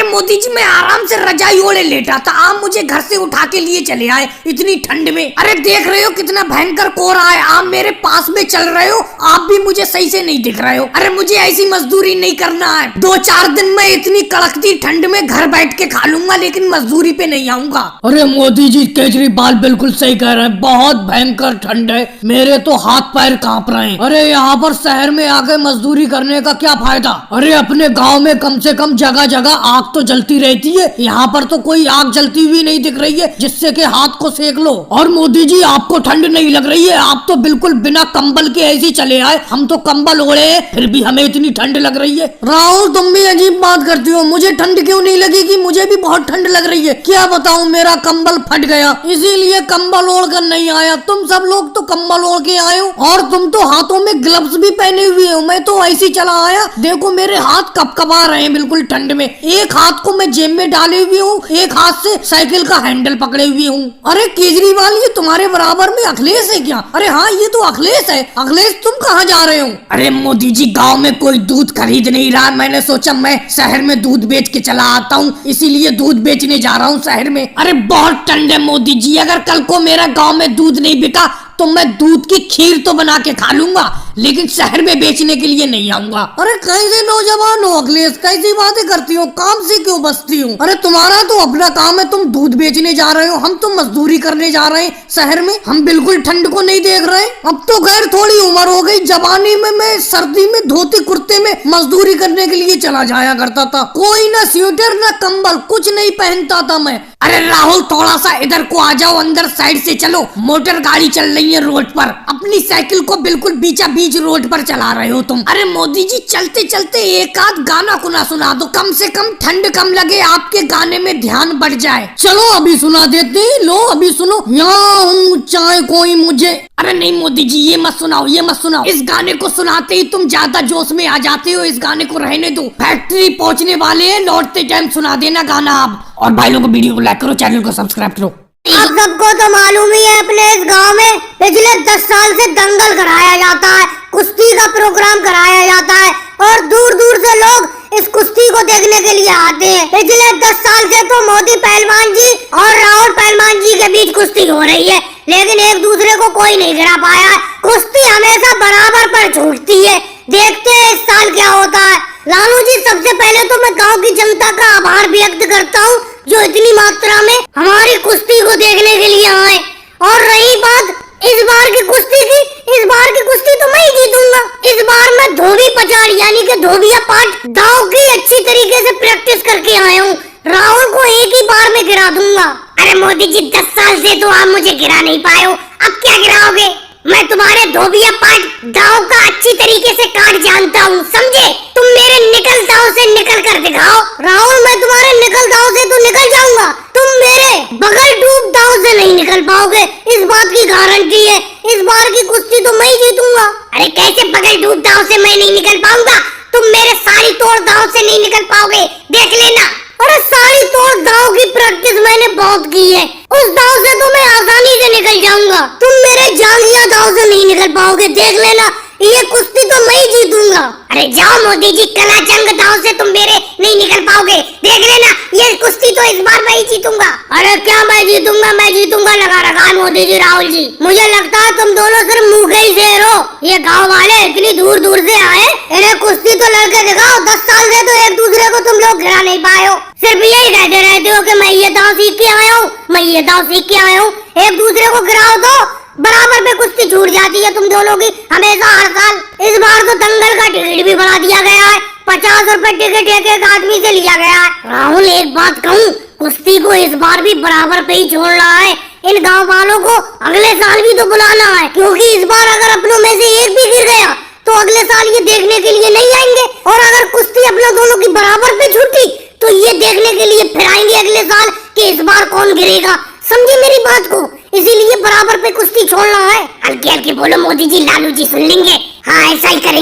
मोदी जी मैं आराम से रजाई ओढ़े लेटा था, आप मुझे घर से उठा के लिए चले आए इतनी ठंड में। अरे देख रहे हो कितना भयंकर कोहरा है, आप मेरे पास में चल रहे हो, आप भी मुझे सही से नहीं दिख रहे हो। अरे मुझे ऐसी मजदूरी नहीं करना है, 2-4 दिन में इतनी कड़कती ठंड में घर बैठ के खा लूंगा, लेकिन मजदूरी पे नहीं आऊंगा। अरे मोदी जी केजरीवाल बिल्कुल सही कह रहे हैं, बहुत भयंकर ठंड है, मेरे तो हाथ पैर कांप रहे हैं। अरे यहाँ पर शहर में आके मजदूरी करने का क्या फायदा। अरे अपने गांव में कम से कम जगह जगह आग तो जलती रहती है, यहाँ पर तो कोई आग जलती हुई नहीं दिख रही है जिससे कि हाथ को सेक लो। और मोदी जी आपको ठंड नहीं लग रही है, आप तो बिल्कुल बिना कंबल के ऐसे चले आए, हम तो कंबल ओढ़े हैं फिर भी हमें इतनी ठंड लग रही है। राहुल तुम भी अजीब बात करती हो, मुझे ठंड क्यों नहीं लगेगी, मुझे भी बहुत ठंड लग रही है। क्या बताऊं मेरा कंबल फट गया, इसीलिए कंबल ओढ़ कर नहीं आया। तुम सब लोग तो कंबल ओढ़ के आए हो और तुम तो हाथों में ग्लव्स भी पहने हुए हो, मैं तो ऐसे चला आया। देखो मेरे हाथ कपकपा रहे हैं बिल्कुल ठंड में, एक हाथ को मैं जेब में डाले हुए हूँ, एक हाथ से साइकिल का हैंडल पकड़े हुए हूँ। अरे केजरीवाल ये तुम्हारे बराबर में अखिलेश है क्या? अरे हाँ ये तो अखिलेश है। अखिलेश तुम कहाँ जा रहे हो? अरे मोदी जी गांव में कोई दूध खरीद नहीं रहा, मैंने सोचा मैं शहर में दूध बेच के चला आता हूँ, इसीलिए दूध बेचने जा रहा हूँ शहर में। अरे बहुत ठंड है मोदी जी, अगर कल को मेरा गाँव में दूध नहीं बिका तो मैं दूध की खीर तो बना के खा लूंगा, लेकिन शहर में बेचने के लिए नहीं आऊंगा। अरे कैसे नौजवान हो अखिलेश, कैसी बातें करती हो, काम से क्यों बचती हो? अरे तुम्हारा तो अपना काम है, तुम दूध बेचने जा रहे हो, हम तो मजदूरी करने जा रहे हैं शहर में, हम बिल्कुल ठंड को नहीं देख रहे। अब तो खैर थोड़ी उम्र हो गई, जवानी में मैं सर्दी में धोती कुर्ते में मजदूरी करने के लिए चला जाया करता था, कोई ना स्वेटर ना कंबल कुछ नहीं पहनता था मैं। अरे राहुल थोड़ा सा इधर को आ जाओ, अंदर साइड से चलो, मोटर गाड़ी चल रही है रोड पर, अपनी साइकिल को बिल्कुल बीचा बीच रोड पर चला रहे हो तुम। अरे मोदी जी चलते चलते एक आध गाना कुना सुना दो, कम से कम ठंड कम लगे, आपके गाने में ध्यान बढ़ जाए। चलो अभी सुना देते हैं, लो अभी सुनो। यहाँ हूँ चाहे कोई मुझे। अरे नहीं मोदी जी ये मत सुनाओ, ये मत सुनाओ, इस गाने को सुनाते ही तुम ज्यादा जोश में आ जाते हो, इस गाने को रहने दो, फैक्ट्री पहुंचने वाले हैं, लौटते टाइम सुना देना गाना आप। और भाई लोगों को वीडियो को लाइक करो, चैनल को सब्सक्राइब करो। आप सबको तो मालूम ही है अपने इस गांव में पिछले 10 साल से दंगल कराया जाता है, कुश्ती का प्रोग्राम कराया जाता है और दूर दूर से लोग इस कुश्ती को देखने के लिए आते हैं। पिछले 10 साल से तो मोदी पहलवान जी और राहुल पहलवान जी के बीच कुश्ती हो रही है, लेकिन एक दूसरे को कोई नहीं गिरा पाया है। कुश्ती हमेशा बराबर पर छूटती है, देखते हैं इस साल क्या होता है। लालू जी सबसे पहले तो मैं गाँव की जनता का आभार व्यक्त करता हूँ जो इतनी मात्रा में हमारी कुश्ती को देखने के लिए आए। और रही बात इस बार की कुश्ती की, इस बार की कुश्ती तो मैं ही जीतूंगा। इस बार मैं धोबी पचाड़ यानी कि धोबिया पाट दाव की अच्छी तरीके से प्रैक्टिस करके आया हूँ, राहुल को एक ही बार में गिरा दूंगा। अरे मोदी जी 10 साल से तो आप मुझे गिरा नहीं पाए हो, अब क्या गिराओगे? मैं तुम्हारे धोबिया पाट दाव का अच्छी तरीके से काट जानता हूँ, समझे? तुम मेरे निकल दाव से निकल कर दिखाओ। राहुल मैं तुम्हारे निकल दाव से तो निकल जाऊंगा, तुम मेरे बगल डूब दाव से नहीं निकल पाओगे, इस बात की गारंटी है। इस बार की कुश्ती तो मैं ही जीतूंगा। अरे कैसे बगल डूब दाव से मैं नहीं निकल पाऊंगा? तुम मेरे साड़ी तोड़ दाव से नहीं निकल पाओगे, देख लेना। अरे साड़ी तोड़ दाव की प्रैक्टिस मैंने बहुत की है, उस दाव से तो मैं आसानी से निकल जाऊंगा, तुम मेरे जांघिया दाव से नहीं निकल पाओगे, देख लेना। ये कुश्ती तो मैं ही जीतूंगा। अरे जाओ मोदी जी, कला जंग दाव से तुम मेरे नहीं निकल पाओगे, देख लेना। ये कुश्ती तो इस बार मैं ही जीतूंगा। अरे क्या मैं जीतूंगा, मैं जीतूंगा लगा रखा है मोदी जी राहुल जी। मुझे लगता है तुम दोनों सिर्फ मुँह ही शेर हो, ये गाँव वाले इतनी दूर दूर से आए, इन्हें कुश्ती तो लड़के दिखाओ। 10 साल से तो एक दूसरे को तुम लोग गिरा नहीं पाए हो, सिर्फ यही कहते रहते हो कि मैं ये दाव सीख के आया हूँ, मैं ये दाव सीख के आया हूँ। एक दूसरे को गिराओ तो बराबर पे कुश्ती छूट जाती है तुम दोनों की हमेशा हर साल। इस बार तो दंगल का टिकट भी बढ़ा दिया गया है, 50 रुपए टिकट एक एक आदमी से लिया गया है। राहुल एक बात कहूँ, कुश्ती को इस बार भी बराबर पे ही छोड़ रहा है, इन गाँव वालों को अगले साल भी तो बुलाना है, क्योंकि इस बार अगर अपनों में से एक भी गिर गया तो अगले साल ये देखने के लिए नहीं आएंगे, और अगर कुश्ती अपने दोनों की बराबर पे छूटी तो ये देखने के लिए फिर आएंगे अगले साल कि इस बार कौन गिरेगा। समझे मेरी बात को? इसीलिए बराबर पे कुश्ती छोड़ना है। हल्के हल्के बोलो मोदी जी, लालू जी सुन लेंगे। हाँ ऐसा ही करेंगे।